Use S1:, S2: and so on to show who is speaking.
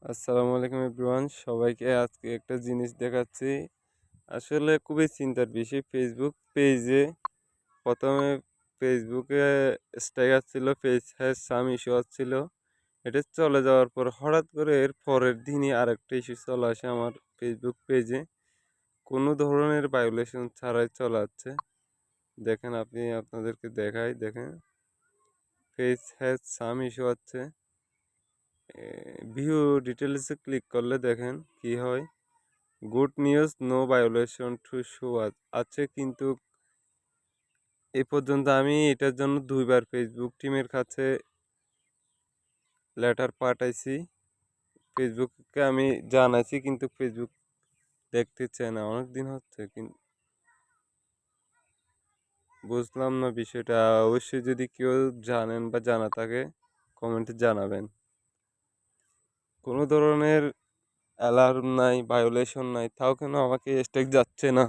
S1: আসসালামু আলাইকুম এভরিওয়ান, সবাইকে আজকে একটা জিনিস দেখাচ্ছি। আসলে খুবই চিন্তার বিষয়। ফেসবুক পেজে প্রথমে ফেসবুকে স্ট্যাটাস ছিল, পেজ হ্যাজ সাম ইস্যু হচ্ছিল। এটা চলে যাওয়ার পর হঠাৎ করে এর পরের দিনই আরেকটা ইস্যু চলে আসে আমার ফেসবুক পেজে। কোনো ধরনের ভায়োলেশন ছাড়াই চলে যাচ্ছে। দেখেন, আপনাদেরকে দেখাই, দেখেন পেজ হ্যাজ সাম ইস্যু হচ্ছে। ভিউ ডিটেলসে ক্লিক করলে দেখেন কি হয়। Good news, no violation to show আছে, কিন্তু এই পর্যন্ত আমি এটার জন্য 2বার ফেসবুক টিমের কাছে লেটার পাঠাইছি। ফেসবুককে আমি জানাইছি, কিন্তু ফেসবুক দেখতে চায় না, অনেক দিন হচ্ছে। কিন্তু বুঝলাম না বিষয়টা। অবশ্যই যদি কেউ জানেন বা জানা থাকে কমেন্টে জানাবেন। কোনো ধরনের অ্যালার্ম নাই, ভায়োলেশন নাই, তাও কেন আমাকে স্টেক যাচ্ছে না।